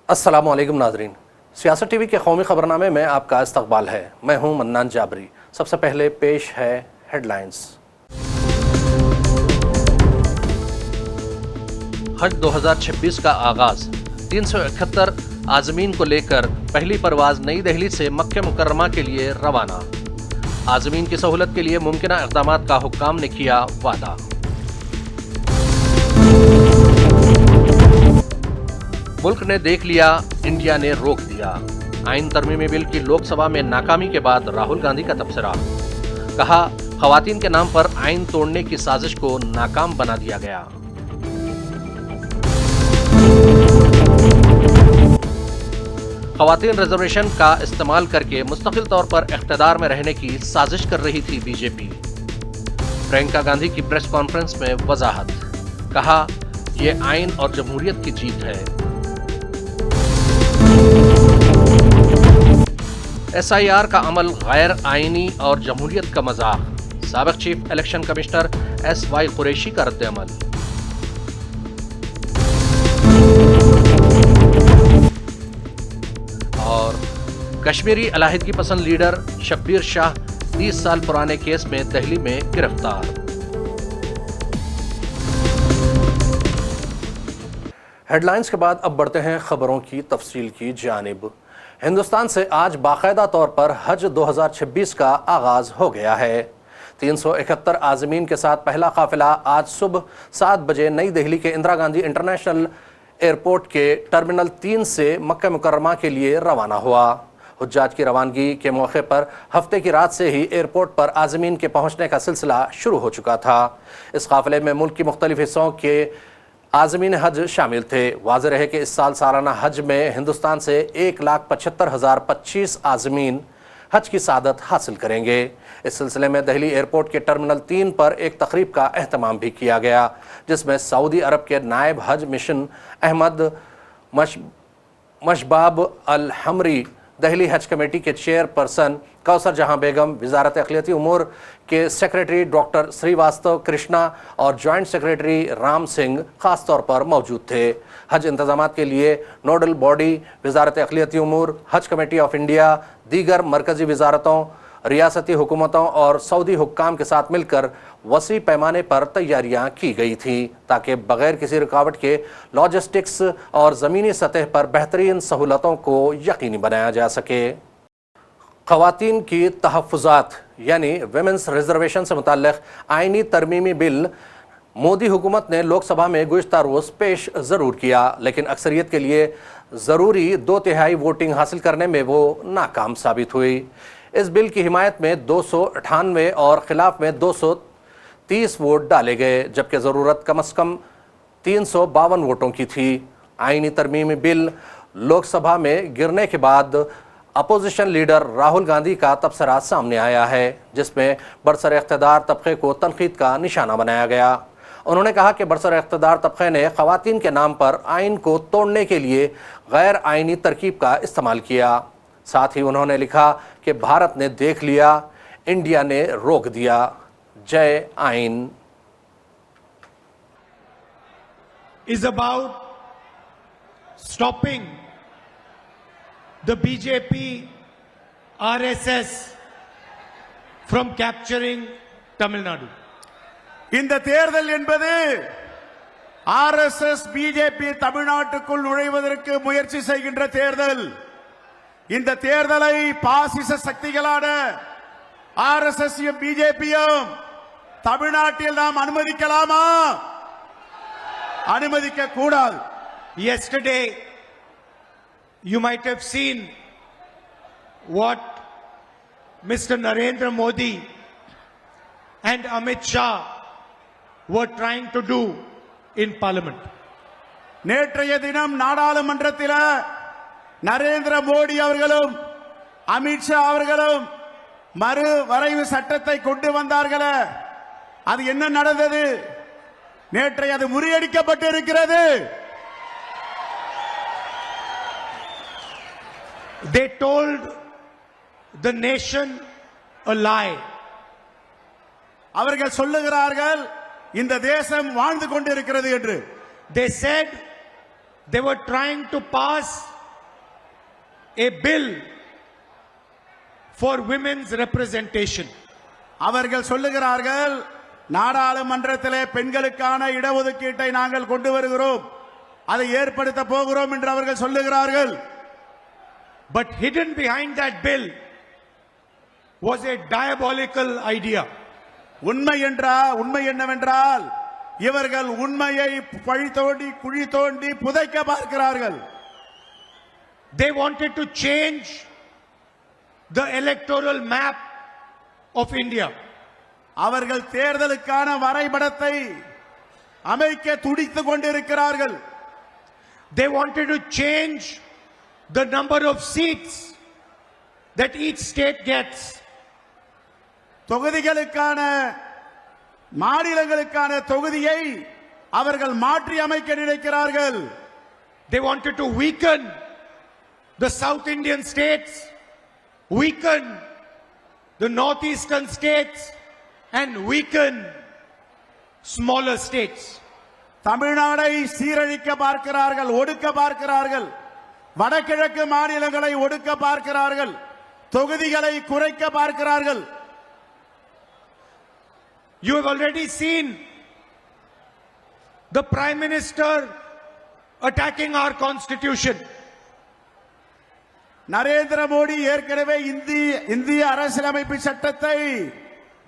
अस्सलामुअलैकुम नाजरीन, सियासत टीवी के कौमी खबरनामे में आपका इस्तकबाल है। मैं हूं मन्नान जाबरी। सबसे पहले पेश है हेडलाइंस। हज 2026 का आगाज, 371 आज़मीन को लेकर पहली परवाज नई दिल्ली से मक्के मुकर्रमा के लिए रवाना। आज़मीन की सहूलत के लिए मुमकिना इक़दामात का हुक्काम ने किया वादा। मुल्क ने देख लिया, इंडिया ने रोक दिया। आइन तरमीमी बिल की लोकसभा में नाकामी के बाद राहुल गांधी का तबसरा। कहा, खवातीन के नाम पर आइन तोड़ने की साजिश को नाकाम बना दिया गया। खवातीन रिजर्वेशन का इस्तेमाल करके मुस्तकिल तौर पर इख्तिदार में रहने की साजिश कर रही थी बीजेपी। प्रियंका गांधी की प्रेस कॉन्फ्रेंस में वजाहत। कहा, यह आइन और जमहूरियत की जीत है। SIR का अमल गैर आईनी और जमहूरियत का मजाक। साबिक chief election commissioner SY Qureshi का रद्द-ए-अमल। और कश्मीरी अलहदगी पसंद लीडर शब्बीर शाह 30 साल पुराने केस में दिल्ली में गिरफ्तार। हेडलाइंस के बाद अब बढ़ते हैं खबरों की तफसील की जानिब। हिंदुस्तान से आज बाकायदा तौर पर हज 2026 का आगाज हो गया है। 371 आज़मीन के साथ पहला काफिला आज सुबह 7 बजे नई दिल्ली के इंदिरा गांधी इंटरनेशनल एयरपोर्ट के टर्मिनल 3 से मक्का मुकर्रमा के लिए रवाना हुआ। हुज्जाज की रवानगी के मौके पर हफ्ते की रात से ही एयरपोर्ट पर आज़मीन के पहुंचने का सिलसिला शुरू हो चुका था। इस काफिले में मुल्क के मुख्तलिफ हिस्सों के आज़मीन हज शामिल थे। वाज़ेह रहे कि इस साल सालाना हज में हिंदुस्तान से 1,75,025 आज़मीन हज की सादत हासिल करेंगे। इस सिलसिले में दिल्ली एयरपोर्ट के टर्मिनल 3 पर एक तकरीब का एहतमाम भी किया गया, जिसमें सऊदी अरब के नायब हज मिशन अहमद मशबाब अल हमरी, दिल्ली हज कमेटी के चेयरपर्सन कौसर जहां बेगम, वजारत अक़लियती उमूर के सेक्रेटरी डॉक्टर श्रीवास्तव कृष्णा और जॉइंट सेक्रेटरी राम सिंह खास तौर पर मौजूद थे। हज इंतजामात के लिए नोडल बॉडी वजारत अक़लियती उमूर, हज कमेटी ऑफ इंडिया, दीगर मरकजी वजारतों, रियासती हुकूमतों और सऊदी हुक्काम के साथ मिलकर वसी पैमाने पर तैयारियां की गई थी, ताकि बगैर किसी रुकावट के लॉजिस्टिक्स और ज़मीनी सतह पर बेहतरीन सहूलतों को यकीनी बनाया जा सके। ख़वातीन की तहफ़्फ़ुज़ात यानी वेमेंस रिजर्वेशन से मुताल्लिक़ आइनी तरमीमी बिल मोदी हुकूमत ने लोकसभा में गुज़िश्ता रोज़ पेश ज़रूर किया, लेकिन अक्सरियत के लिए ज़रूरी 2/3 वोटिंग हासिल करने में वो नाकाम साबित हुई। इस बिल की हिमायत में 298 और ख़िलाफ़ में 230 वोट डाले गए, जबकि ज़रूरत कम अज़ कम 352 वोटों की थी। आइनी तरमीमी बिल लोकसभा में गिरने के बाद अपोजिशन लीडर राहुल गांधी का तबसरा सामने आया है, जिसमें बरसर इख्तिदार तबके को तनकीद का निशाना बनाया गया। उन्होंने कहा कि बरसर इख्तिदार तबके ने ख़वातीन के नाम पर आइन को तोड़ने के लिए गैर आइनी तरकीब का इस्तेमाल किया। साथ ही उन्होंने लिखा कि भारत ने देख लिया, इंडिया ने रोक दिया। जय आइन। Is about stopping the BJP RSS from capturing Tamil Nadu. இந்த தேர்தல் என்பது RSS பிஜேபி தமிழ்நாட்டுக்குள் நுழைவதற்கு முயற்சி செய்கின்ற தேர்தல். இந்த தேர்தலை பாசிச சக்திகளான RSS பிஜேபியும் தமிழ்நாட்டில் நாம் அனுமதிக்கலாமா? அனுமதிக்க கூடாது. Yesterday you might have seen what Mr. Narendra Modi and Amit Shah were trying to do in Parliament. நேற்றைய தினம் நாடாளுமன்றத்தில் நரேந்திர மோடி அவர்களும் அமித்ஷா அவர்களும் மறு வரைவு சட்டத்தை கொண்டு வந்தார்களே, அது என்ன நடந்தது? நேற்றை அது முறியடிக்கப்பட்டு இருக்கிறது. They told the nation a lie. அவர்கள் சொல்லுகிறார்கள் இந்த தேசம் வாழ்ந்து கொண்டிருக்கிறது என்று. They said they were trying to pass a bill for women's representation. அவர்கள் சொல்லுகிறார்கள் நாடாளுமன்றத்திலே பெண்களுக்கான இடஒதுக்கீட்டை நாங்கள் கொண்டு வருகிறோம், அதை ஏற்படுத்த போகிறோம் என்று அவர்கள் சொல்லுகிறார்கள். But hidden behind that bill was a diabolical idea. உண்மை என்னவென்றால் இவர்கள் உண்மையை பழி தோண்டி குழி தோண்டி புதைக்க பார்க்கிறார்கள். They wanted to change the electoral map of India. அவர்கள் தேர்தலுக்கான வரைபடத்தை அமைக்க துடித்துக் கொண்டிருக்கிறார்கள். They wanted to change the number of seats that each state gets. தொகுதிகளுக்கான மாநிலங்களுக்கான தொகுதியை அவர்கள் மாற்றி அமைக்க நினைக்கிறார்கள். They wanted to weaken the South Indian states, weaken the northeastern states, and weaken smaller states. தமிழ்நாடை சீரழிக்க பார்க்கிறார்கள், ஒடுக்க பார்க்கிறார்கள். வடகிழக்கு மாநிலங்களை ஒடுக்க பார்க்கிறார்கள், தொகுதிகளை குறைக்க பார்க்கிறார்கள். You have already seen the Prime Minister attacking our constitution. Narendra Modi ஏற்கனவே இந்திய அரசியலமைப்பு சட்டத்தை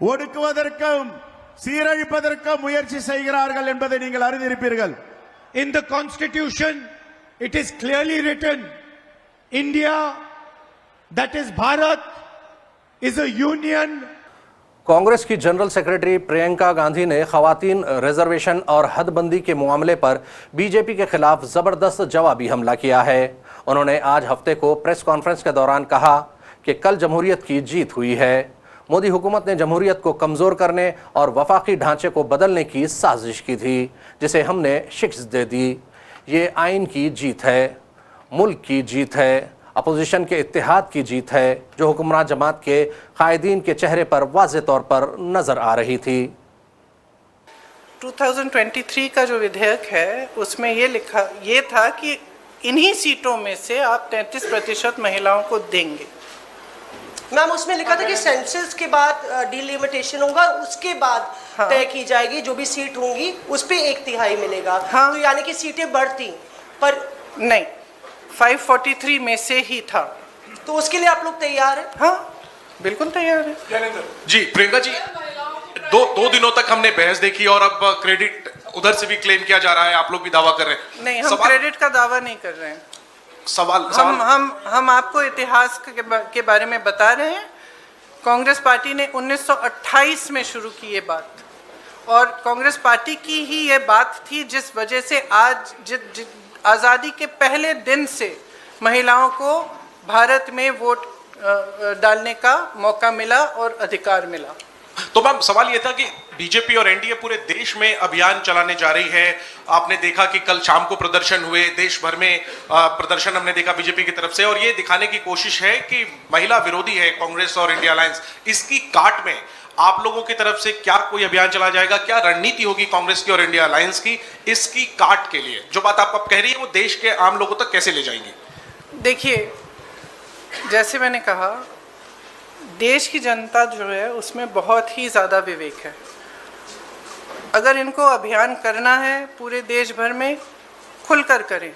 ஒடுக்குவதற்கும் சீரழிப்பதற்கும் முயற்சி செய்கிறார்கள் என்பதை நீங்கள் அறிந்திருப்பீர்கள். In the constitution it is clearly written, India, that is Bharat, is a union. Congress की जनरल सेक्रेटरी प्रियंका गांधी ने खवातीन रिजर्वेशन और हदबंदी के मामले पर बीजेपी के खिलाफ जबरदस्त जवाबी हमला किया है। उन्होंने आज हफ्ते को प्रेस कॉन्फ्रेंस के दौरान कहा कि कल जमहूरियत की जीत हुई है। मोदी हुकूमत ने जमहूरियत को कमजोर करने और वफाकी ढांचे को बदलने की साजिश की थी, जिसे हमने शिकस्त दे दी। ये आइन की जीत है, मुल्क की जीत है, अपोजिशन के इत्तेहाद की जीत है, जो हुक्मरान जमात के कायदीन के चेहरे पर वाज़े तौर पर नजर आ रही थी। 2023 का जो विधेयक है उसमें ये था कि इन्हीं सीटों में से आप 33% महिलाओं को देंगे। मैम उसमें लिखा था कि सेंसस के बाद डिलिमिटेशन होगा, उसके बाद तय की जाएगी, जो भी सीट होंगी उस पे 1/3 मिलेगा। तो यानी कि सीटें बढ़ती, पर नहीं, 543 में से ही था। तो उसके लिए आप लोग तैयार हैं? हाँ बिल्कुल तैयार है। जी प्रियंका जी, दो दिनों तक हमने बहस देखी और अब क्रेडिट उधर से भी क्लेम किया जा रहा है, आप लोग भी दावा कर रहे हैं। नहीं, हम क्रेडिट का दावा नहीं कर रहे हैं। सवाल हम आपको इतिहास के बारे में बता रहे हैं। कांग्रेस पार्टी ने 1928 में शुरू की ये बात, और कांग्रेस पार्टी की ही ये बात थी जिस वजह से आज आज़ादी के पहले दिन से महिलाओं को भारत में वोट डालने का मौका मिला और अधिकार मिला। तो मैम सवाल ये था कि बीजेपी और एनडीए पूरे देश में अभियान चलाने जा रही है। आपने देखा कि कल शाम को प्रदर्शन हुए, देश भर में प्रदर्शन हमने देखा बीजेपी की तरफ से, और ये दिखाने की कोशिश है कि महिला विरोधी है कांग्रेस और इंडिया अलायंस। इसकी काट में आप लोगों की तरफ से क्या कोई अभियान चला जाएगा, क्या रणनीति होगी कांग्रेस की और इंडिया अलायंस की इसकी काट के लिए? जो बात आप अब कह रही है वो देश के आम लोगों तक कैसे ले जाएंगी? देखिए, जैसे मैंने कहा, देश की जनता जो है उसमें बहुत ही ज़्यादा विवेक है। अगर इनको अभियान करना है पूरे देश भर में, खुलकर करें।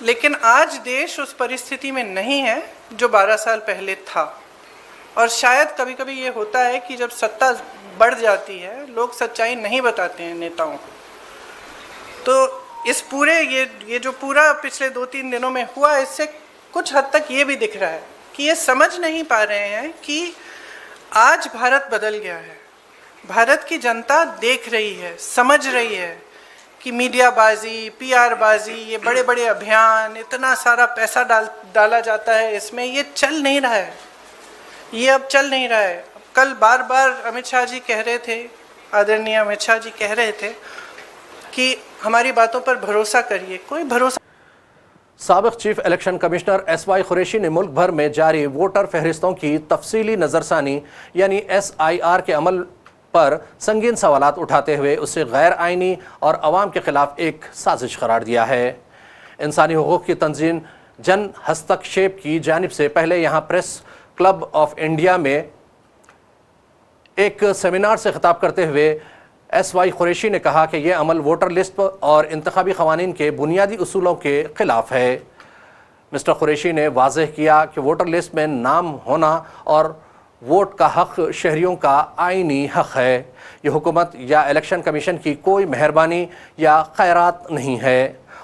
लेकिन आज देश उस परिस्थिति में नहीं है जो 12 साल पहले था, और शायद कभी कभी ये होता है कि जब सत्ता बढ़ जाती है लोग सच्चाई नहीं बताते हैं नेताओं को। तो इस पूरे ये जो पूरा पिछले 2-3 दिनों में हुआ, इससे कुछ हद तक ये भी दिख रहा है कि ये समझ नहीं पा रहे हैं कि आज भारत बदल गया है। भारत की जनता देख रही है, समझ रही है कि मीडियाबाजी, पीआर बाजी, ये बड़े बड़े अभियान, इतना सारा पैसा डाला जाता है इसमें, ये चल नहीं रहा है। ये अब चल नहीं रहा है। कल बार बार अमित शाह जी कह रहे थे, आदरणीय अमित शाह जी कह रहे थे कि हमारी बातों पर भरोसा करिए। कोई भरोसा। साबिक chief election commissioner SY Qureshi ने मुल्क भर में जारी वोटर फहरिस्तों की तफसीली नज़रसानी यानी SIR के अमल पर संगीन सवालात उठाते हुए उसे गैर आइनी और अवाम के खिलाफ एक साजिश करार दिया है। इंसानी हुकूक़ की तंजीम जन हस्तक्षेप की जानिब से पहले यहां प्रेस क्लब ऑफ इंडिया में एक सेमिनार से खिताब करते हुए SY कुरैशी ने कहा कि यह अमल वोटर लिस्ट और इंतखाबी क़वानीन के बुनियादी उसूलों के ख़िलाफ़ है। मिस्टर कुरैशी ने वाज़ेह किया कि वोटर लिस्ट में नाम होना और वोट का हक़ शहरियों का आइनी हक़ है। ये हुकूमत या इलेक्शन कमीशन की कोई मेहरबानी या खैरात नहीं है।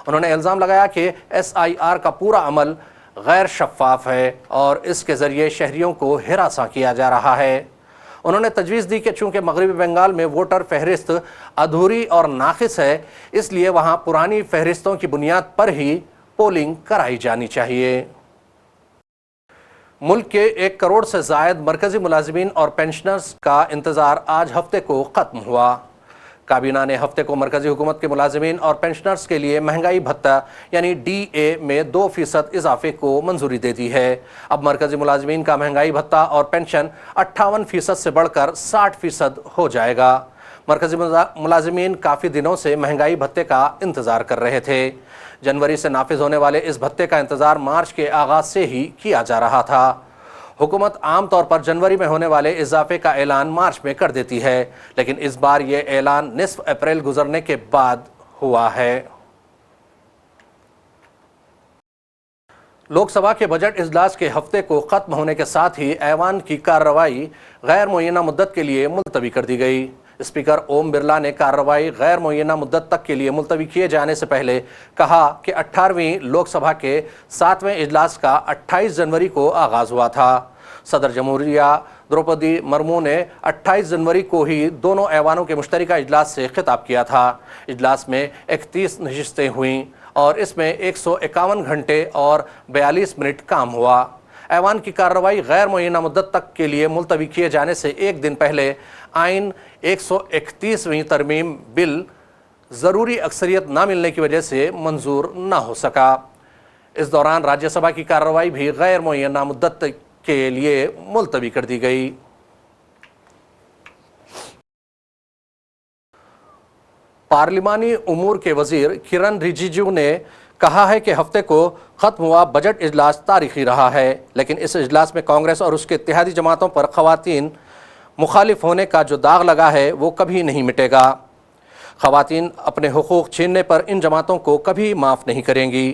उन्होंने इल्ज़ाम लगाया कि SIR का पूरा अमल गैर शफ़ाफ है और इसके ज़रिए शहरियों को हिरासा किया जा रहा है। उन्होंने तजवीज़ दी कि चूँकि मगरबी बंगाल में वोटर फहरिस्त अधूरी और नाक़िस है, इसलिए वहाँ पुरानी फहरिस्तों की बुनियाद पर ही पोलिंग कराई जानी चाहिए। मुल्क के 1 करोड़ से ज़ायद मरकज़ी मुलाजिमीन और पेंशनर्स का इंतज़ार आज हफ्ते को ख़त्म हुआ। काबीना ने हफ्ते को मरकज़ी हुकूमत के मुलाजिमीन और पेंशनर्स के लिए महंगाई भत्ता यानी DA में 2% इजाफे को मंजूरी दे दी है। अब मरकज़ी मुलाजिमीन का महंगाई भत्ता और पेंशन 58% से बढ़कर 60% हो जाएगा। मरकज़ी मुलाजिमीन काफ़ी दिनों से महंगाई भत्ते का इंतज़ार कर रहे थे। जनवरी से नाफिज होने वाले इस भत्ते का इंतज़ार मार्च के आगाज़ से ही किया जा रहा था। हुकूमत आम तौर पर जनवरी में होने वाले इजाफे का ऐलान मार्च में कर देती है, लेकिन इस बार यह ऐलान निस्फ अप्रैल गुजरने के बाद हुआ है। लोकसभा के बजट इजलास के हफ्ते को ख़त्म होने के साथ ही ऐवान की कार्रवाई गैर मुय्यना मुद्दत के लिए मुलतवी कर दी गई। स्पीकर ओम बिरला ने कार्रवाई गैर मुय्यना मुद्दत तक के लिए मुलतवी किए जाने से पहले कहा कि 18वीं लोकसभा के 7वें इजलास का 28 जनवरी को आगाज़ हुआ था। सदर जमहूरिया द्रौपदी मुर्मू ने 28 जनवरी को ही दोनों ऐवानों के मुश्तरका इजलास से खिताब किया था। इजलास में 31 नशिस्तें हुईं और इसमें 151 घंटे और 42 मिनट काम हुआ। ऐवान की कार्रवाई गैर मुय्यना मुद्दत तक के लिए मुलतवी किए जाने से एक दिन पहले आइन 131वीं तरमीम बिल ज़रूरी अक्सरियत ना मिलने की वजह से मंजूर ना हो सका। इस दौरान राज्यसभा की कार्रवाई भी गैर मुय्यना मुद्दत के लिए मुलतवी कर दी गई। पार्लिमानी उमूर के वजीर किरण रिजिजू ने कहा है कि हफ्ते को ख़त्म हुआ बजट इजलास तारीखी रहा है, लेकिन इस इजलास में कांग्रेस और उसके इत्तेहादी जमातों पर ख़वातीन मुखालिफ होने का जो दाग लगा है वो कभी नहीं मिटेगा। ख़वातीन अपने हुकूक छीनने पर इन जमातों को कभी माफ़ नहीं करेंगी।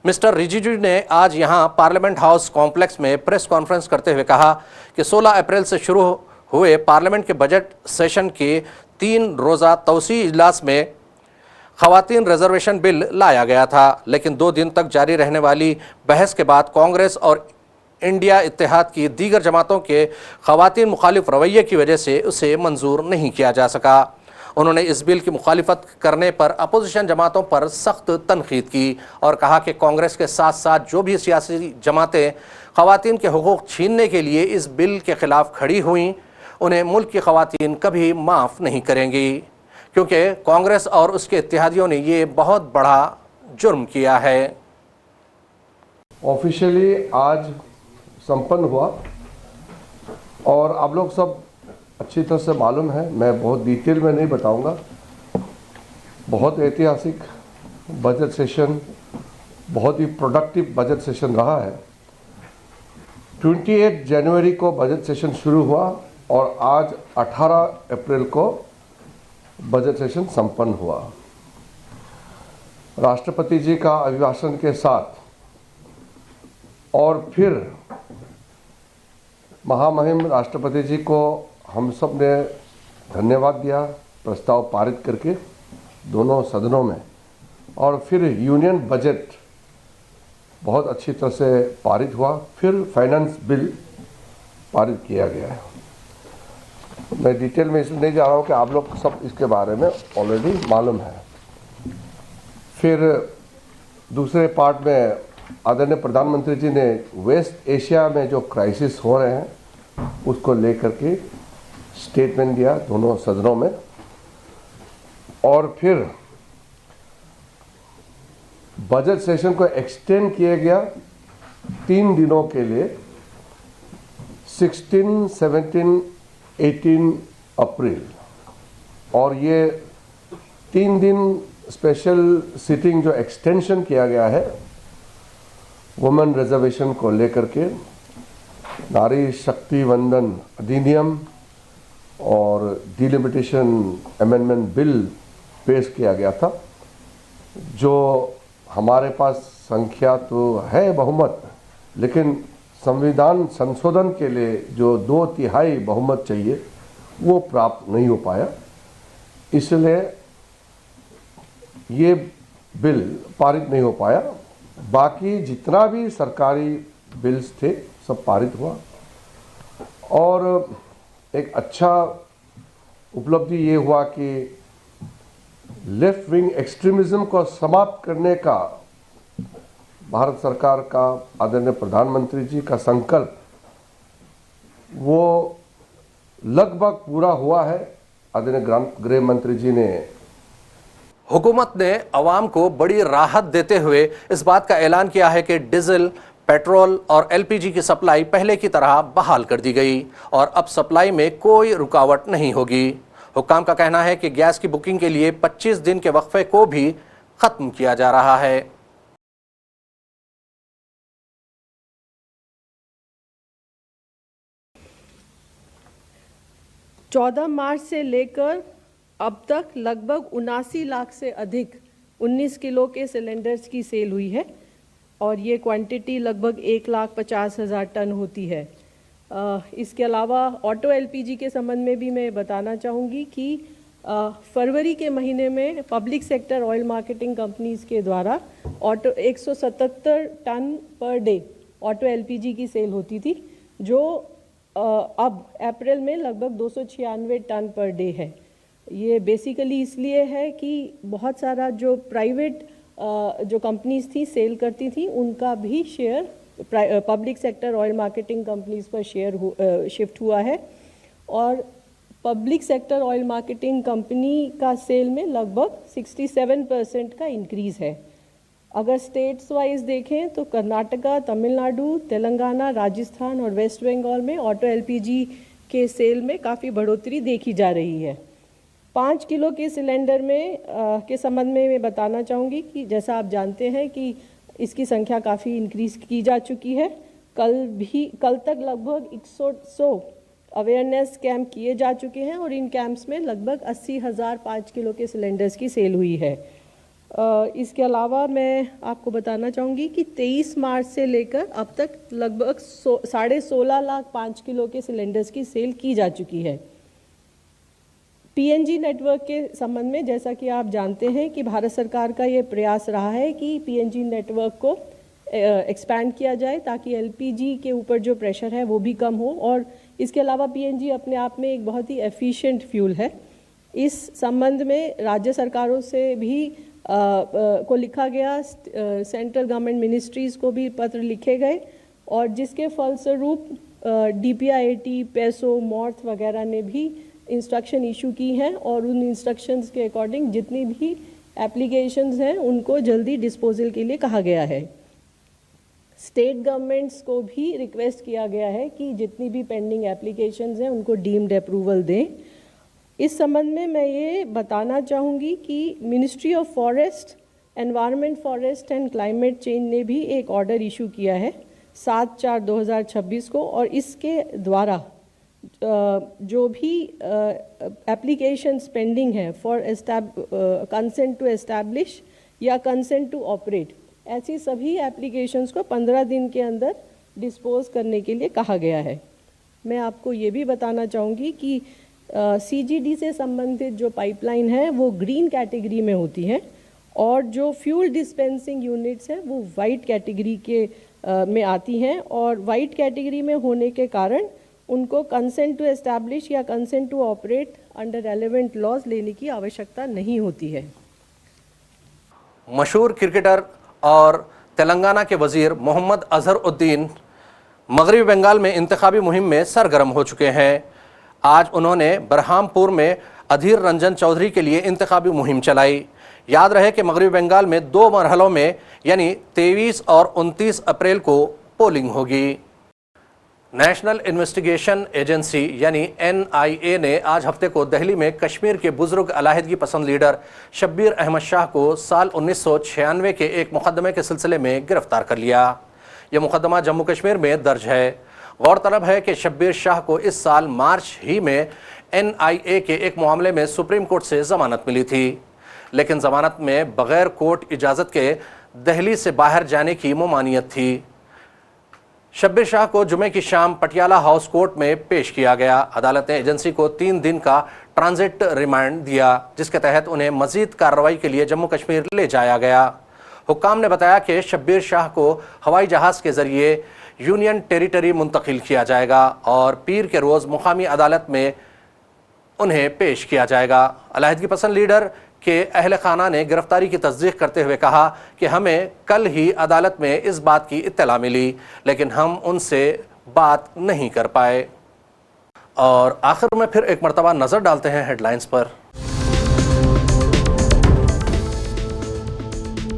मिस्टर रिजिजू ने आज यहाँ पार्लियामेंट हाउस कॉम्प्लेक्स में प्रेस कॉन्फ्रेंस करते हुए कहा कि 16 अप्रैल से शुरू हुए पार्लियामेंट के बजट सेशन के 3 रोज़ा तौसी इजलास में ख़वातीन रिजर्वेशन बिल लाया गया था, लेकिन 2 दिन तक जारी रहने वाली बहस के बाद कांग्रेस और इंडिया इत्तेहाद की दीगर जमातों के ख़वातीन मुखालिफ रवैये की वजह से उसे मंजूर नहीं किया जा सका। उन्होंने इस बिल की मुखालिफत करने पर अपोजिशन जमातों पर सख्त तनकीद की और कहा कि कांग्रेस के साथ साथ जो भी सियासी जमातें ख़वातीन के हुकूक छीनने के लिए इस बिल के ख़िलाफ़ खड़ी हुईं, उन्हें मुल्क की ख़वातीन कभी माफ़ नहीं करेंगी, क्योंकि कांग्रेस और उसके इत्तेहादियों ने ये बहुत बड़ा जुर्म किया है। ऑफिशियली आज संपन्न हुआ और आप लोग सब अच्छी तरह से मालूम है, मैं बहुत डिटेल में नहीं बताऊंगा। बहुत ऐतिहासिक बजट सेशन, बहुत ही प्रोडक्टिव बजट सेशन रहा है। 28 जनवरी को बजट सेशन शुरू हुआ और आज 18 अप्रैल को बजट सेशन संपन्न हुआ। राष्ट्रपति जी का अभिभाषण के साथ और फिर महामहिम राष्ट्रपति जी को हम सब ने धन्यवाद दिया प्रस्ताव पारित करके दोनों सदनों में, और फिर यूनियन बजट बहुत अच्छी तरह से पारित हुआ, फिर फाइनेंस बिल पारित किया गया है। मैं डिटेल में इसलिए नहीं जा रहा हूँ कि आप लोग सब इसके बारे में ऑलरेडी मालूम है। फिर दूसरे पार्ट में आदरणीय प्रधानमंत्री जी ने वेस्ट एशिया में जो क्राइसिस हो रहे हैं उसको लेकर के स्टेटमेंट दिया दोनों सदनों में, और फिर बजट सेशन को एक्सटेंड किया गया 3 दिनों के लिए 16, 17, 18 अप्रैल, और ये 3 दिन स्पेशल सिटिंग जो एक्सटेंशन किया गया है वुमेन रिजर्वेशन को लेकर के नारी शक्ति वंदन अधिनियम और डिलिमिटेशन अमेंडमेंट बिल पेश किया गया था, जो हमारे पास संख्या तो है बहुमत, लेकिन संविधान संशोधन के लिए जो 2/3 बहुमत चाहिए वो प्राप्त नहीं हो पाया। इसलिए ये बिल पारित नहीं हो पाया। बाकी जितना भी सरकारी बिल्स थे सब पारित हुआ और एक अच्छा उपलब्धि ये हुआ कि लेफ्ट विंग एक्सट्रीमिज्म को समाप्त करने का भारत सरकार का आदरणीय प्रधानमंत्री जी का संकल्प वो लगभग पूरा हुआ है। आदरणीय गृह मंत्री जी ने हुकूमत ने अवाम को बड़ी राहत देते हुए इस बात का ऐलान किया है कि डीजल, पेट्रोल और एलपीजी की सप्लाई पहले की तरह बहाल कर दी गई और अब सप्लाई में कोई रुकावट नहीं होगी। हुक्काम का कहना है कि गैस की बुकिंग के लिए 25 दिन के वक्फे को भी खत्म किया जा रहा है। चौदह मार्च से लेकर अब तक लगभग 79 लाख से अधिक 19 किलो के सिलेंडर्स की सेल हुई है और ये क्वांटिटी लगभग 1,50,000 टन होती है। इसके अलावा ऑटो एलपीजी के संबंध में भी मैं बताना चाहूँगी कि फरवरी के महीने में public sector oil marketing companies के द्वारा 177 ton per day auto LPG की सेल होती थी, जो अब अप्रैल में लगभग 296 टन पर डे है। ये बेसिकली इसलिए है कि बहुत सारा जो प्राइवेट जो कंपनीज थी सेल करती थी उनका भी share public sector oil marketing companies पर शेयर शिफ्ट हुआ है और public sector oil marketing company का सेल में लगभग 67% का इंक्रीज़ है। अगर स्टेट्स वाइज देखें तो कर्नाटका, तमिलनाडु, तेलंगाना, राजस्थान और वेस्ट बंगाल में ऑटो एलपीजी के सेल में काफ़ी बढ़ोतरी देखी जा रही है। 5 किलो के सिलेंडर में के संबंध में मैं बताना चाहूँगी कि जैसा आप जानते हैं कि इसकी संख्या काफ़ी इंक्रीज़ की जा चुकी है। कल तक लगभग 100 अवेयरनेस कैंप किए जा चुके हैं और इन कैंप्स में लगभग 80,000 5 किलो के सिलेंडर्स की सेल हुई है। इसके अलावा मैं आपको बताना चाहूँगी कि 23 मार्च से लेकर अब तक लगभग 16.5 लाख 5 किलो के सिलेंडर्स की सेल की जा चुकी है। पीएनजी नेटवर्क के संबंध में जैसा कि आप जानते हैं कि भारत सरकार का ये प्रयास रहा है कि पीएनजी नेटवर्क को एक्सपैंड किया जाए ताकि एलपीजी के ऊपर जो प्रेशर है वो भी कम हो और इसके अलावा पीएनजी अपने आप में एक बहुत ही एफिशिएंट फ्यूल है। इस संबंध में राज्य सरकारों से भी को लिखा गया, सेंट्रल गवर्नमेंट मिनिस्ट्रीज़ को भी पत्र लिखे गए और जिसके फलस्वरूप डीपीआईटी, पेसो, मॉर्थ वगैरह ने भी इंस्ट्रक्शन इशू की हैं और उन इंस्ट्रक्शंस के अकॉर्डिंग जितनी भी एप्लीकेशंस हैं उनको जल्दी डिस्पोजल के लिए कहा गया है। स्टेट गवर्नमेंट्स को भी रिक्वेस्ट किया गया है कि जितनी भी पेंडिंग एप्लीकेशंस हैं उनको डीम्ड अप्रूवल दें। इस संबंध में मैं ये बताना चाहूँगी कि ministry of forest, environment, forest and climate change ने भी एक ऑर्डर इशू किया है 7/4/2026 को और इसके द्वारा जो भी एप्लीकेशंस पेंडिंग है फॉर कंसेंट टू एस्टैब्लिश या कंसेंट टू ऑपरेट, ऐसी सभी एप्लीकेशंस को 15 दिन के अंदर डिस्पोज करने के लिए कहा गया है। मैं आपको ये भी बताना चाहूँगी कि सीजीडी से संबंधित जो पाइपलाइन है वो ग्रीन कैटेगरी में होती है और जो फ्यूल डिस्पेंसिंग यूनिट्स हैं वो वाइट कैटेगरी के में आती हैं और वाइट कैटेगरी में होने के कारण उनको कंसेंट टू एस्टैब्लिश या consent to operate under relevant laws लेने की आवश्यकता नहीं होती है। मशहूर क्रिकेटर और तेलंगाना के वजीर मोहम्मद अजहरुद्दीन मगरबी बंगाल में इंतखाबी मुहिम में सरगर्म हो चुके हैं। आज उन्होंने बरहामपुर में अधीर रंजन चौधरी के लिए इंतखाबी मुहिम चलाई। याद रहे कि मगरबी बंगाल में 2 मरहलों में यानी 23 और 29 अप्रैल को पोलिंग होगी। नेशनल इन्वेस्टिगेशन एजेंसी यानी NIA ने आज हफ्ते को दिल्ली में कश्मीर के बुजुर्ग अलाहिदगी पसंद लीडर शब्बीर अहमद शाह को साल 1996 के एक मुकदमे के सिलसिले में गिरफ्तार कर लिया। यह मुकदमा जम्मू कश्मीर में दर्ज है। गौरतलब है कि शब्बीर शाह को इस साल मार्च ही में NIA के एक मामले में सुप्रीम कोर्ट से जमानत मिली थी, लेकिन जमानत में बगैर कोर्ट इजाज़त के दिल्ली से बाहर जाने की ममानियत थी। शब्बीर शाह को जुमे की शाम पटियाला हाउस कोर्ट में पेश किया गया। अदालत ने एजेंसी को 3 दिन का ट्रांजिट रिमांड दिया, जिसके तहत उन्हें मजीद कार्रवाई के लिए जम्मू कश्मीर ले जाया गया। हुक्काम ने बताया कि शब्बीर शाह को हवाई जहाज़ के जरिए यूनियन टेरिटरी मुंतकिल किया जाएगा और पीर के रोज़ मुकामी अदालत में उन्हें पेश किया जाएगा। अलहदगी पसंद लीडर के अहल खाना ने गिरफ्तारी की तस्दीक करते हुए कहा कि हमें कल ही अदालत में इस बात की इत्तला मिली, लेकिन हम उनसे बात नहीं कर पाए। और आखिर में फिर एक मरतबा नजर डालते हैं हेडलाइंस पर।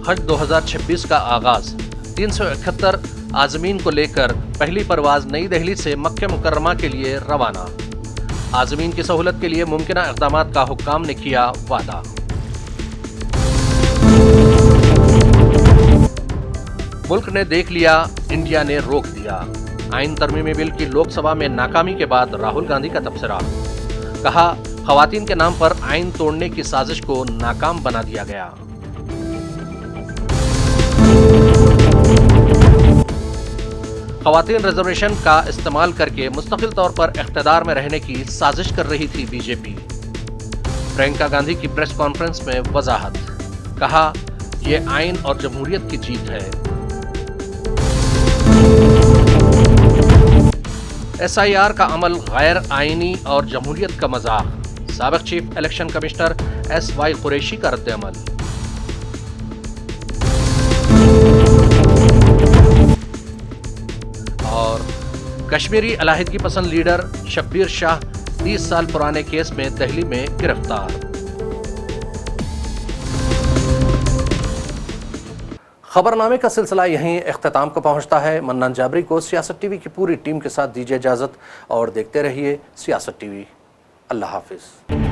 हज 2026 का आगाज 371 आज़मीन को लेकर पहली परवाज नई दिल्ली से मक्के मुकर्रमा के लिए रवाना। आज़मीन की सहूलत के लिए मुमकिना इक़दामात का हुक्काम ने किया वादा। मुल्क ने देख लिया, इंडिया ने रोक दिया। आइन तरमीमी बिल की लोकसभा में नाकामी के बाद राहुल गांधी का तबसरा। कहा, खवातीन के नाम पर आइन तोड़ने की साजिश को नाकाम बना दिया गया। खवातीन रिजर्वेशन का इस्तेमाल करके मुस्तकिल तौर पर इख्तिदार में रहने की साजिश कर रही थी बीजेपी। प्रियंका गांधी की प्रेस कॉन्फ्रेंस में वजाहत। कहा, ये आइन और जमहूरियत की जीत है। SIR का अमल गैर आइनी और जमहूरियत का मजाक। साबिक chief election commissioner SY Qureshi का रद्द-ए-अमल। और कश्मीरी अलहदगी पसंद लीडर शब्बीर शाह 30 साल पुराने केस में दिल्ली में गिरफ्तार। खबरनामे का सिलसिला यहीं इख्तिताम को पहुंचता है। मन्नान जाबरी को सियासत टीवी की पूरी टीम के साथ दीजिए इजाज़त और देखते रहिए सियासत टीवी। अल्लाह हाफिज़।